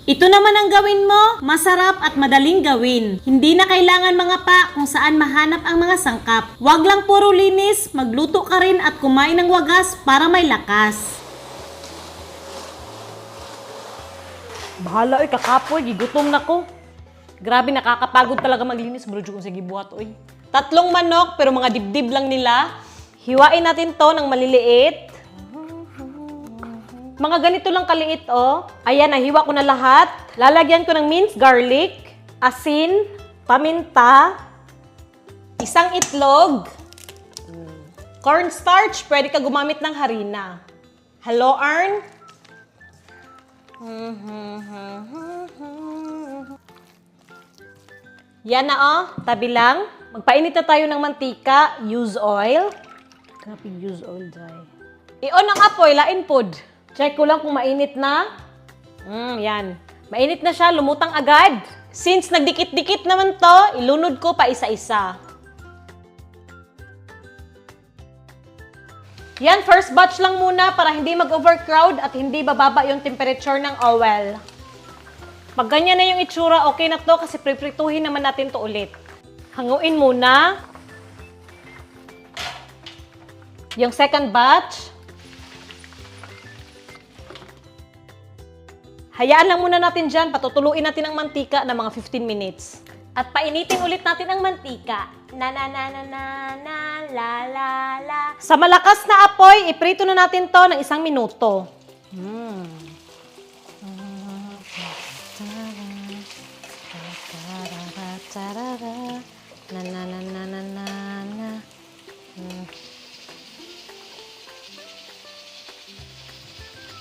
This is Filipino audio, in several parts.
Ito naman ang gawin mo, masarap at madaling gawin. Hindi na kailangan mga pa kung saan mahanap ang mga sangkap. Huwag lang puro linis, magluto ka rin at kumain ng wagas para may lakas. Bahala, kakapoy, gigutom na ko. Grabe, nakakapagod talaga maglinis, bro. Kung sige buhat, oy. 3 manok, pero mga dibdib lang nila. Hiwain natin to ng maliliit. Mga ganito lang kaliit, oh. Ayan, nahiwa ko na lahat. Lalagyan ko ng minced garlic, asin, paminta, isang itlog, cornstarch, pwede ka gumamit ng harina. Hello, Arn? Yan na, oh. Tabi lang. Magpainit na tayo ng mantika. Use oil. Grabe, use oil, dry. I-on ang apoy, lain pod. Check ko lang kung mainit na. Yan. Mainit na siya, lumutang agad. Since nagdikit-dikit naman to, ilunod ko pa isa-isa. Yan, first batch lang muna para hindi mag-overcrowd at hindi bababa yung temperature ng oil. Pag ganyan na yung itsura, okay na to kasi priprituhin naman natin to ulit. Hanguin muna. Yung second batch. Hayaan lang muna natin dyan, patutuluin natin ang mantika ng mga 15 minutes. At painitin ulit natin ang mantika. Na na na na na na la la la. Sa malakas na apoy, iprito na natin to ng 1 minuto. Na na na na na na na.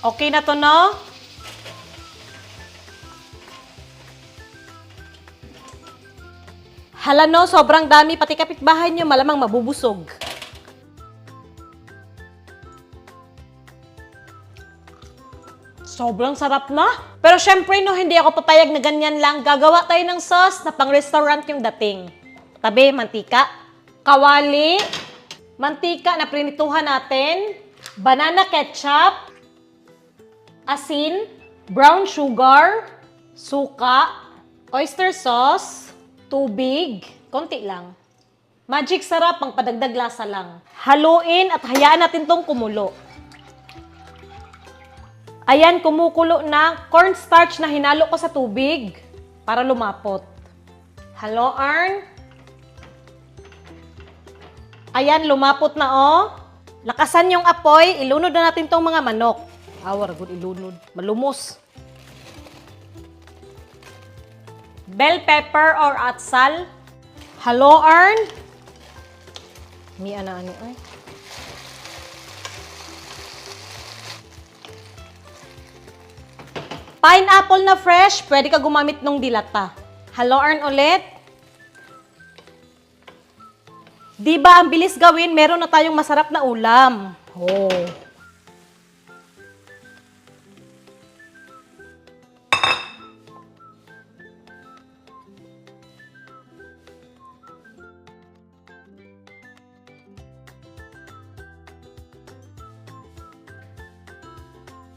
Okay na to, no? Hala no, sobrang dami, pati kapitbahay nyo malamang mabubusog. Sobrang sarap na. Pero syempre no, hindi ako papayag na ganyan lang. Gagawa tayo ng sauce na pang-restaurant yung dating. Tabi, mantika, kawali, mantika na prinituhan natin, banana ketchup, asin, brown sugar, suka, oyster sauce, tubig, konti lang. Magic sarap, pang padagdag lasa lang. Haluin at hayaan natin tong kumulo. Ayan, kumukulo na. Cornstarch na hinalo ko sa tubig para lumapot. Hello, Arn? Ayan, lumapot na, oh. Lakasan yung apoy. Ilunod na natin tong mga manok. Awar, good ilunod. Malumos. Bell pepper or atsal. Hello, Arn? Mi ana-ani, ay. Pineapple na fresh, pwede ka gumamit ng dilata. Hello, Arn ulit? Diba, ang bilis gawin, meron na tayong masarap na ulam. Oh.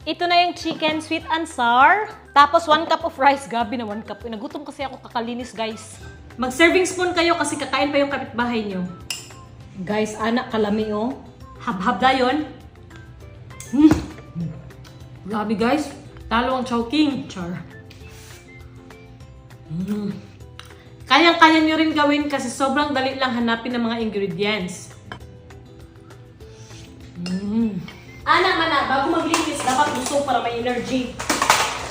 Ito na yung chicken sweet and sour. Tapos 1 cup of rice. Gabi na 1 cup. Nagutom kasi ako kakalinis, guys. Mag-serving spoon kayo kasi kakain pa yung kapitbahay nyo. Guys, anak kalami, oh. Hab-hab na yun. Grabe, guys. Talo ang Chowking. Char. Kayang-kaya nyo rin gawin kasi sobrang dali lang hanapin ng mga ingredients. Anak, bago maglinis, dapat gusto para may energy.